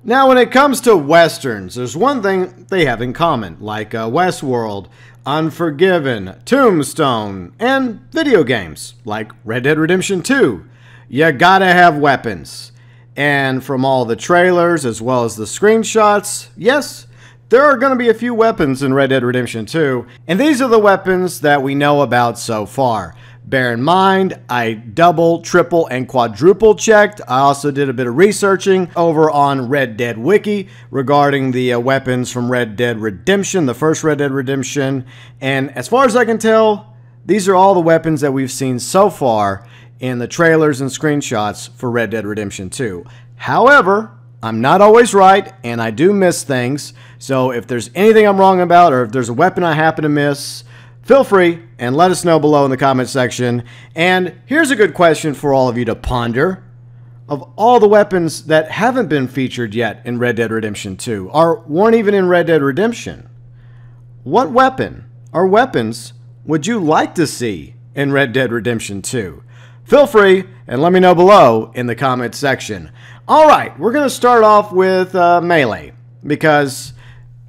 Now, when it comes to Westerns, there's one thing they have in common, like Westworld, Unforgiven, Tombstone, and video games, like Red Dead Redemption 2. You gotta have weapons. And from all the trailers, as well as the screenshots, yes, there are going to be a few weapons in Red Dead Redemption 2, and these are the weapons that we know about so far. Bear in mind, I double, triple, and quadruple checked. I also did a bit of researching over on Red Dead Wiki regarding the weapons from Red Dead Redemption, the first Red Dead Redemption, and as far as I can tell, these are all the weapons that we've seen so far in the trailers and screenshots for Red Dead Redemption 2. However, I'm not always right, and I do miss things, so if there's anything I'm wrong about, or if there's a weapon I happen to miss, feel free and let us know below in the comment section. And here's a good question for all of you to ponder. Of all the weapons that haven't been featured yet in Red Dead Redemption 2, or weren't even in Red Dead Redemption, what weapon or weapons would you like to see in Red Dead Redemption 2? Feel free and let me know below in the comment section. Alright, we're going to start off with melee, because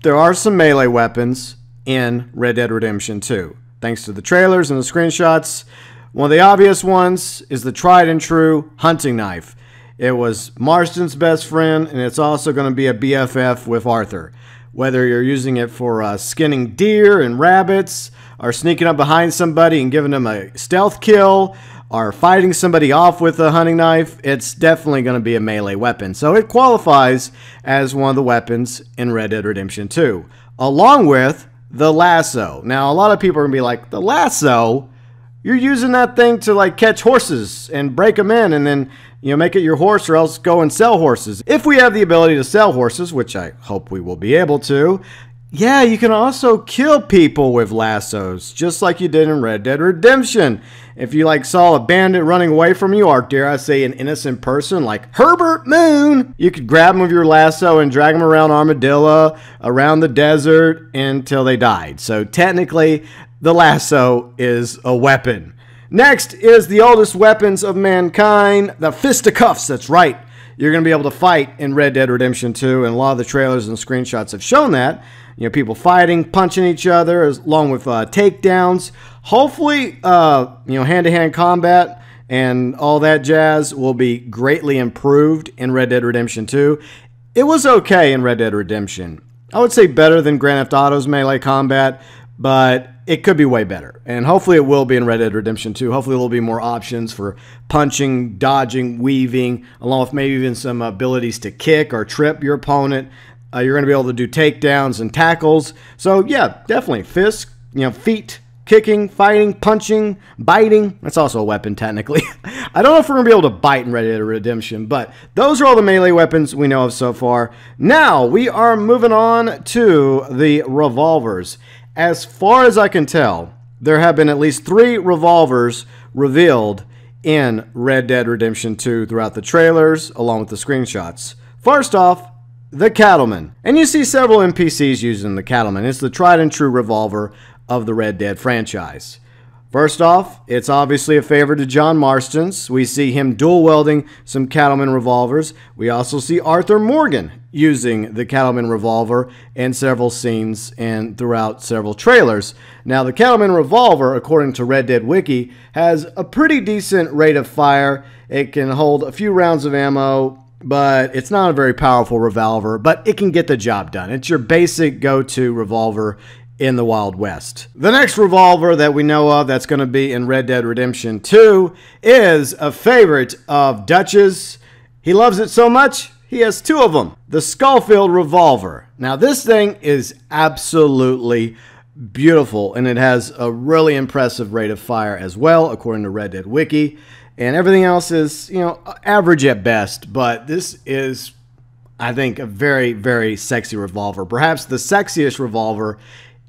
there are some melee weapons in Red Dead Redemption 2. Thanks to the trailers and the screenshots, one of the obvious ones is the tried and true hunting knife. It was Marston's best friend, and it's also going to be a BFF with Arthur. Whether you're using it for skinning deer and rabbits, or sneaking up behind somebody and giving them a stealth kill, or fighting somebody off with a hunting knife, it's definitely going to be a melee weapon. So it qualifies as one of the weapons in Red Dead Redemption 2, along with the lasso. Now, a lot of people are going to be like, the lasso? You're using that thing to like catch horses and break them in and then, you know, make it your horse, or else go and sell horses. If we have the ability to sell horses, which I hope we will be able to, yeah, you can also kill people with lassos, just like you did in Red Dead Redemption. If you like saw a bandit running away from you, or dare I say an innocent person like Herbert Moon, you could grab them with your lasso and drag them around Armadillo, around the desert until they died. So technically, the lasso is a weapon. Next is the oldest weapons of mankind, the Fisticuffs. That's right. You're going to be able to fight in Red Dead Redemption 2, and a lot of the trailers and screenshots have shown that. You know, people fighting, punching each other, along with takedowns. Hopefully, you know, hand-to-hand combat and all that jazz will be greatly improved in Red Dead Redemption 2. It was okay in Red Dead Redemption. I would say better than Grand Theft Auto's melee combat, but it could be way better. And hopefully it will be in Red Dead Redemption 2. Hopefully there will be more options for punching, dodging, weaving, along with maybe even some abilities to kick or trip your opponent. You're going to be able to do takedowns and tackles. So yeah, definitely fists, you know, feet, kicking, fighting, punching, biting. That's also a weapon technically. I don't know if we're going to be able to bite in Red Dead Redemption, but those are all the melee weapons we know of so far. Now we are moving on to the revolvers. As far as I can tell, there have been at least 3 revolvers revealed in Red Dead Redemption 2 throughout the trailers, along with the screenshots. First off, the Cattleman. And you see several NPCs using the Cattleman. It's the tried and true revolver of the Red Dead franchise. First off, it's obviously a favor to John Marston's. We see him dual wielding some Cattleman revolvers. We also see Arthur Morgan using the Cattleman revolver in several scenes and throughout several trailers. Now, the Cattleman revolver, according to Red Dead Wiki, has a pretty decent rate of fire. It can hold a few rounds of ammo, but it's not a very powerful revolver, but it can get the job done. It's your basic go-to revolver in the Wild West. The next revolver that we know of that's going to be in Red Dead Redemption 2 is a favorite of Dutch's. He loves it so much, he has 2 of them. The Schofield revolver. Now this thing is absolutely beautiful, and it has a really impressive rate of fire as well, according to Red Dead Wiki. And everything else is, you know, average at best, but this is, I think, a very, very sexy revolver. Perhaps the sexiest revolver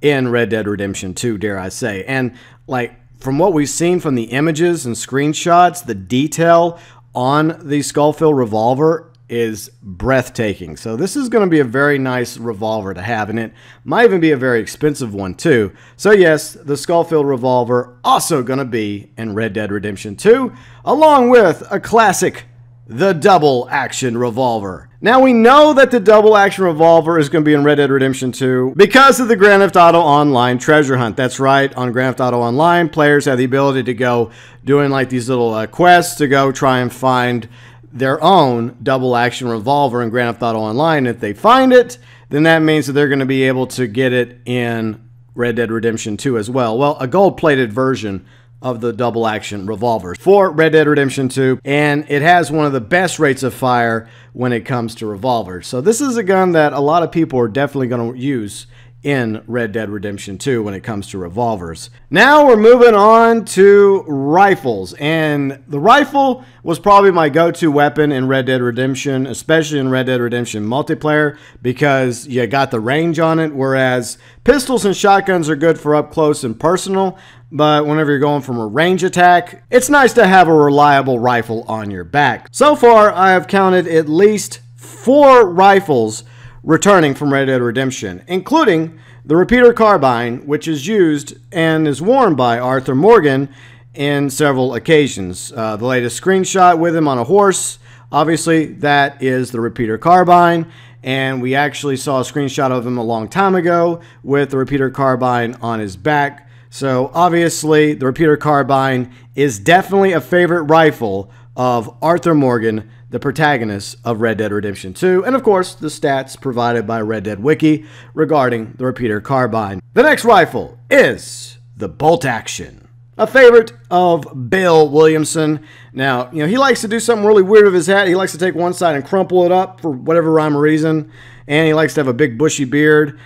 in Red Dead Redemption 2, dare I say. And like from what we've seen from the images and screenshots, the detail on the Schofield revolver is breathtaking. So this is going to be a very nice revolver to have, and it might even be a very expensive one too. So yes, the Schofield revolver also going to be in Red Dead Redemption 2, along with a classic, the double action revolver. Now we know that the double action revolver is going to be in Red Dead Redemption 2 because of the Grand Theft Auto Online treasure hunt. That's right, on Grand Theft Auto Online, players have the ability to go doing like these little quests to go try and find their own double action revolver in Grand Theft Auto Online. If they find it, then that means that they're going to be able to get it in Red Dead Redemption 2 as well. Well, a gold-plated version of the double action revolver for Red Dead Redemption 2, and it has one of the best rates of fire when it comes to revolvers. So this is a gun that a lot of people are definitely going to use in Red Dead Redemption 2 when it comes to revolvers. Now we're moving on to rifles, and the rifle was probably my go-to weapon in Red Dead Redemption, especially in Red Dead Redemption multiplayer, because you got the range on it, whereas pistols and shotguns are good for up close and personal, but whenever you're going from a range attack, it's nice to have a reliable rifle on your back. So far, I have counted at least 4 rifles returning from Red Dead Redemption, including the repeater carbine, which is used and is worn by Arthur Morgan in several occasions. The latest screenshot with him on a horse, obviously that is the repeater carbine, and we actually saw a screenshot of him a long time ago with the repeater carbine on his back. So obviously the repeater carbine is definitely a favorite rifle of Arthur Morgan, the protagonist of Red Dead Redemption 2, and of course the stats provided by Red Dead Wiki regarding the repeater carbine. The next rifle is the bolt action, a favorite of Bill Williamson. Now, he likes to do something really weird with his hat. He likes to take one side and crumple it up for whatever rhyme or reason, and he likes to have a big bushy beard,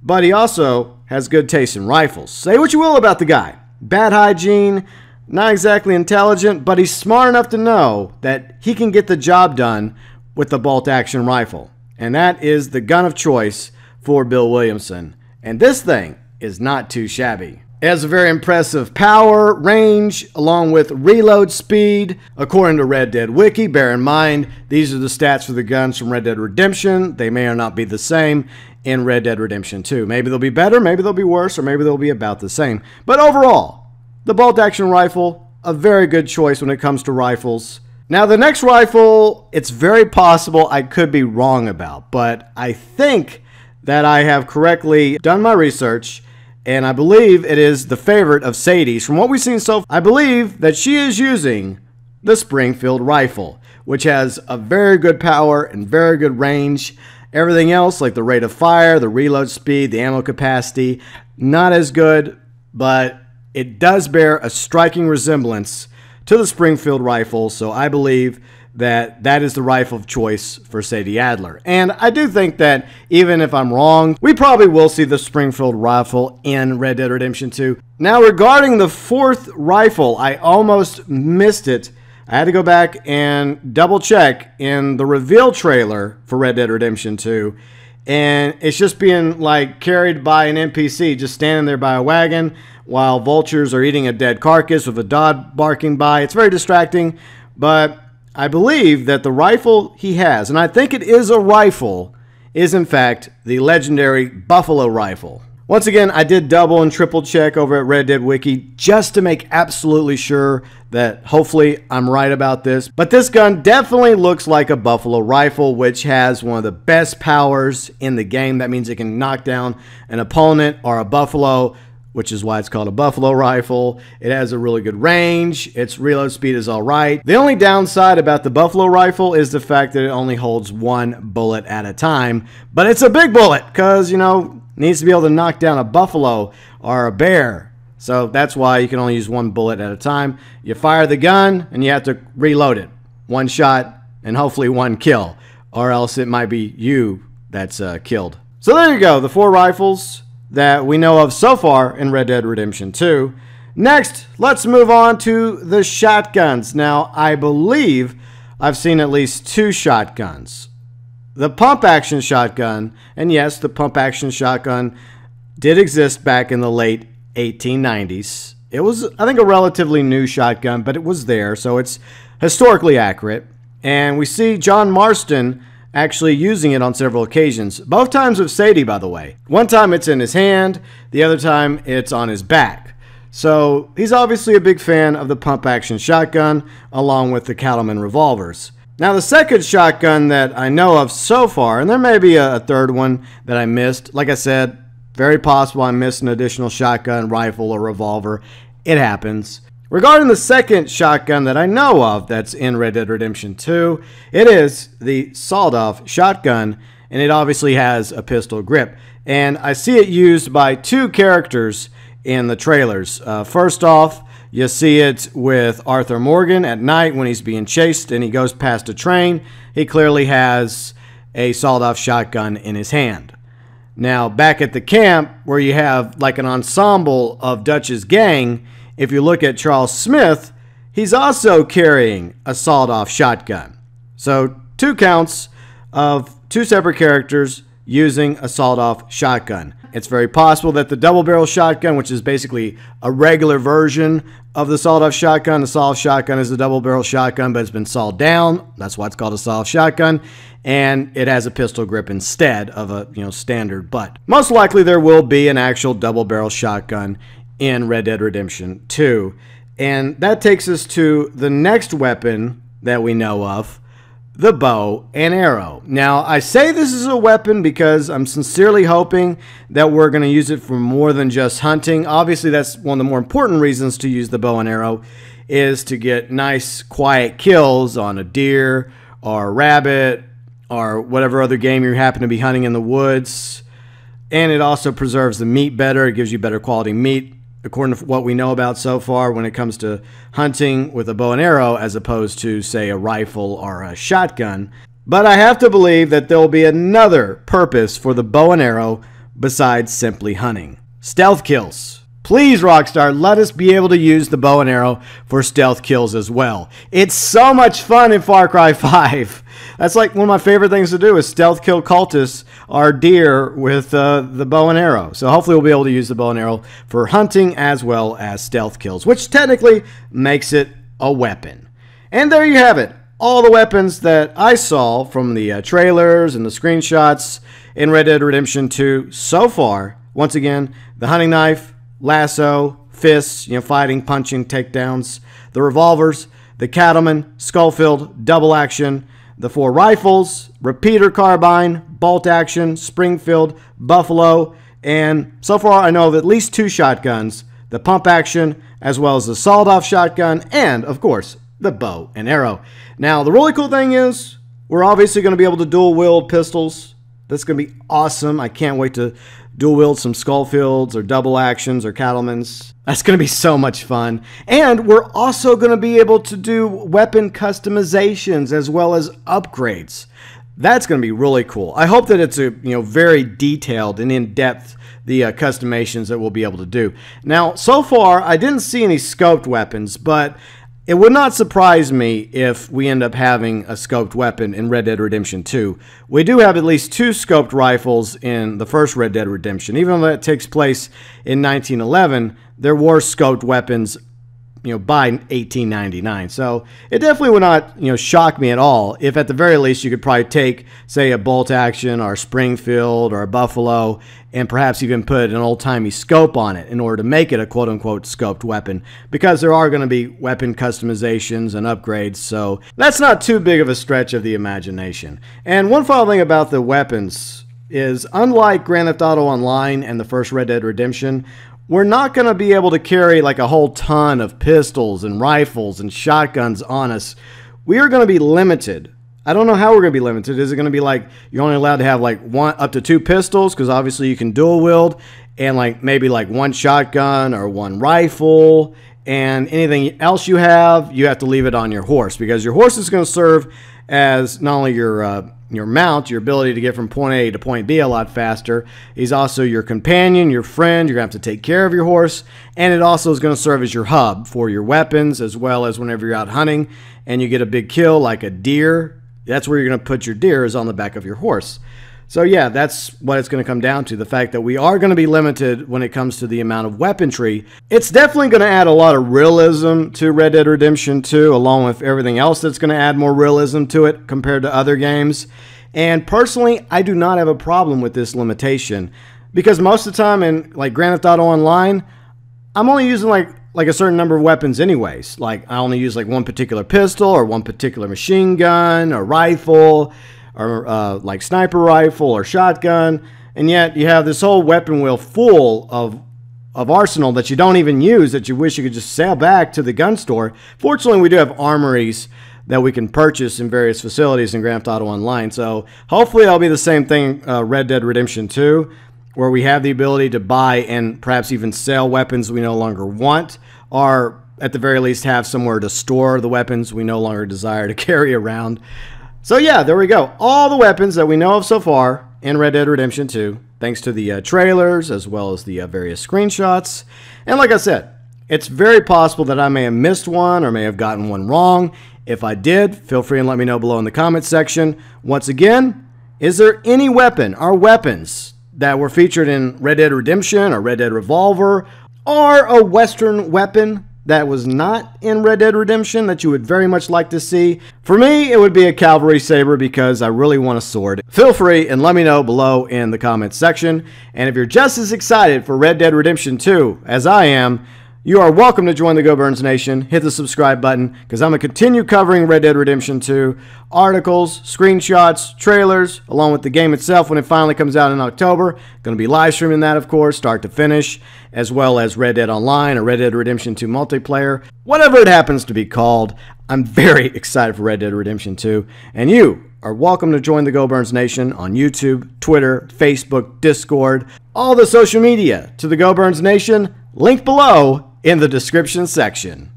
but he also has good taste in rifles. Say what you will about the guy. Bad hygiene, not exactly intelligent, but he's smart enough to know that he can get the job done with the bolt-action rifle. And that is the gun of choice for Bill Williamson. And this thing is not too shabby. It has a very impressive power, range, along with reload speed. According to Red Dead Wiki, bear in mind, these are the stats for the guns from Red Dead Redemption. They may or not be the same in Red Dead Redemption 2. Maybe they'll be better, maybe they'll be worse, or maybe they'll be about the same. But overall, the bolt-action rifle, a very good choice when it comes to rifles. Now, the next rifle, it's very possible I could be wrong about, but I think that I have correctly done my research, and I believe it is the favorite of Sadie's. From what we've seen so far, I believe that she is using the Springfield rifle, which has a very good power and very good range. Everything else, like the rate of fire, the reload speed, the ammo capacity, not as good, but it does bear a striking resemblance to the Springfield rifle, so I believe that that is the rifle of choice for Sadie Adler. And I do think that even if I'm wrong, we probably will see the Springfield rifle in Red Dead Redemption 2. Now, regarding the 4th rifle, I almost missed it. I had to go back and double check in the reveal trailer for Red Dead Redemption 2, and it's just being like carried by an NPC just standing there by a wagon while vultures are eating a dead carcass with a dog barking by. It's very distracting, but I believe that the rifle he has, and I think it is a rifle, is in fact the legendary Buffalo rifle. Once again, I did double and triple check over at Red Dead Wiki just to make absolutely sure that hopefully I'm right about this. But this gun definitely looks like a Buffalo rifle, which has one of the best powers in the game. That means it can knock down an opponent or a buffalo, which is why it's called a Buffalo rifle. It has a really good range. Its reload speed is all right. The only downside about the Buffalo rifle is the fact that it only holds 1 bullet at a time. But it's a big bullet because, needs to be able to knock down a buffalo or a bear. So that's why you can only use 1 bullet at a time. You fire the gun and you have to reload it. 1 shot and hopefully 1 kill. Or else it might be you that's killed. So there you go, the 4 rifles that we know of so far in Red Dead Redemption 2. Next, let's move on to the shotguns. Now, I believe I've seen at least 2 shotguns. The pump-action shotgun, and yes, the pump-action shotgun did exist back in the late 1890s. It was, I think, a relatively new shotgun, but it was there, so it's historically accurate. And we see John Marston actually using it on several occasions. Both times with Sadie, by the way. One time it's in his hand, the other time it's on his back. So he's obviously a big fan of the pump-action shotgun, along with the Cattleman revolvers. Now, the second shotgun that I know of so far, and there may be a third one that I missed. Like I said, very possible I missed an additional shotgun, rifle, or revolver. It happens. Regarding the second shotgun that I know of that's in Red Dead Redemption 2, it is the sawed-off shotgun, and it obviously has a pistol grip. And I see it used by two characters in the trailers. First off, you see it with Arthur Morgan at night when he's being chased and he goes past a train. He clearly has a sawed-off shotgun in his hand. Now, back at the camp where you have like an ensemble of Dutch's gang, if you look at Charles Smith, he's also carrying a sawed-off shotgun. So, 2 counts of 2 separate characters using a sawed-off shotgun. It's very possible that the double-barrel shotgun, which is basically a regular version of the sawed-off shotgun. The sawed-off shotgun is a double-barrel shotgun, but it's been sawed down. That's why it's called a sawed-off shotgun. And it has a pistol grip instead of a standard butt. Most likely there will be an actual double-barrel shotgun in Red Dead Redemption 2. And that takes us to the next weapon that we know of, the bow and arrow. Now, I say this is a weapon because I'm sincerely hoping that we're going to use it for more than just hunting. Obviously, that's one of the more important reasons to use the bow and arrow, is to get nice, quiet kills on a deer or a rabbit or whatever other game you happen to be hunting in the woods. And it also preserves the meat better. It gives you better quality meat, according to what we know about so far when it comes to hunting with a bow and arrow as opposed to, say, a rifle or a shotgun. But I have to believe that there will be another purpose for the bow and arrow besides simply hunting. Stealth kills. Please, Rockstar, let us be able to use the bow and arrow for stealth kills as well. It's so much fun in Far Cry 5. That's like one of my favorite things to do is stealth kill cultists or deer with the bow and arrow. So hopefully we'll be able to use the bow and arrow for hunting as well as stealth kills, which technically makes it a weapon. And there you have it. All the weapons that I saw from the trailers and the screenshots in Red Dead Redemption 2 so far. Once again, the hunting knife, lasso, fists, fighting, punching, takedowns, the revolvers, the cattleman, skull-filled, double action, the 4 rifles, repeater carbine, bolt action, spring-filled, buffalo, and so far I know of at least 2 shotguns, the pump action, as well as the sawed-off shotgun, and, of course, the bow and arrow. Now, the really cool thing is, we're obviously going to be able to dual-wield pistols. That's going to be awesome. I can't wait to dual-wield some Skullfields or double actions or cattlemans. That's going to be so much fun. And we're also going to be able to do weapon customizations as well as upgrades. That's going to be really cool. I hope that it's a very detailed and in-depth the customizations that we'll be able to do. Now, so far, I didn't see any scoped weapons, but it would not surprise me if we end up having a scoped weapon in Red Dead Redemption 2. We do have at least 2 scoped rifles in the first Red Dead Redemption. Even though that takes place in 1911, there were scoped weapons by 1899. So it definitely would not, shock me at all if at the very least you could probably take, say, a bolt action or a Springfield or a Buffalo and perhaps even put an old-timey scope on it in order to make it a quote-unquote scoped weapon, because there are going to be weapon customizations and upgrades, so that's not too big of a stretch of the imagination. And one final thing about the weapons is, unlike Grand Theft Auto Online and the first Red Dead Redemption, we're not going to be able to carry like a whole ton of pistols and rifles and shotguns on us. We are going to be limited. I don't know how we're going to be limited. Is it going to be like you're only allowed to have like up to 2 pistols? Because obviously you can dual wield, and like maybe like 1 shotgun or 1 rifle, and anything else you have to leave it on your horse, because your horse is going to serve as not only your mount, your ability to get from point A to point B a lot faster. He's also your companion, your friend. You're going to have to take care of your horse. And it also is going to serve as your hub for your weapons, as well as whenever you're out hunting and you get a big kill like a deer. That's where you're going to put your deer, is on the back of your horse. So yeah, that's what it's going to come down to, the fact that we are going to be limited when it comes to the amount of weaponry. It's definitely going to add a lot of realism to Red Dead Redemption 2, along with everything else that's going to add more realism to it compared to other games. And personally, I do not have a problem with this limitation, because most of the time in like Grand Theft Auto Online, I'm only using like like a certain number of weapons anyways. Like I only use like one particular pistol or one particular machine gun or rifle or like sniper rifle or shotgun. And yet you have this whole weapon wheel full of arsenal that you don't even use, that you wish you could just sail back to the gun store. Fortunately, we do have armories that we can purchase in various facilities in Grand Theft Auto Online. So hopefully that'll be the same thing Red Dead Redemption 2, where we have the ability to buy and perhaps even sell weapons we no longer want, or at the very least have somewhere to store the weapons we no longer desire to carry around. So yeah, there we go. All the weapons that we know of so far in Red Dead Redemption 2, thanks to the trailers as well as the various screenshots. And like I said, it's very possible that I may have missed one or may have gotten one wrong. If I did, feel free and let me know below in the comments section. Once again, is there any weapon or weapons that were featured in Red Dead Redemption or Red Dead Revolver, or a Western weapon that was not in Red Dead Redemption that you would very much like to see? For me, it would be a cavalry saber because I really want a sword. Feel free and let me know below in the comments section. And if you're just as excited for Red Dead Redemption 2 as I am, you are welcome to join the GeauxBurns Nation. Hit the subscribe button because I'm going to continue covering Red Dead Redemption 2. Articles, screenshots, trailers, along with the game itself when it finally comes out in October. Going to be live streaming that, of course, start to finish, as well as Red Dead Online or Red Dead Redemption 2 multiplayer. Whatever it happens to be called, I'm very excited for Red Dead Redemption 2. And you are welcome to join the GeauxBurns Nation on YouTube, Twitter, Facebook, Discord, all the social media to the GeauxBurns Nation. Link below in the description section.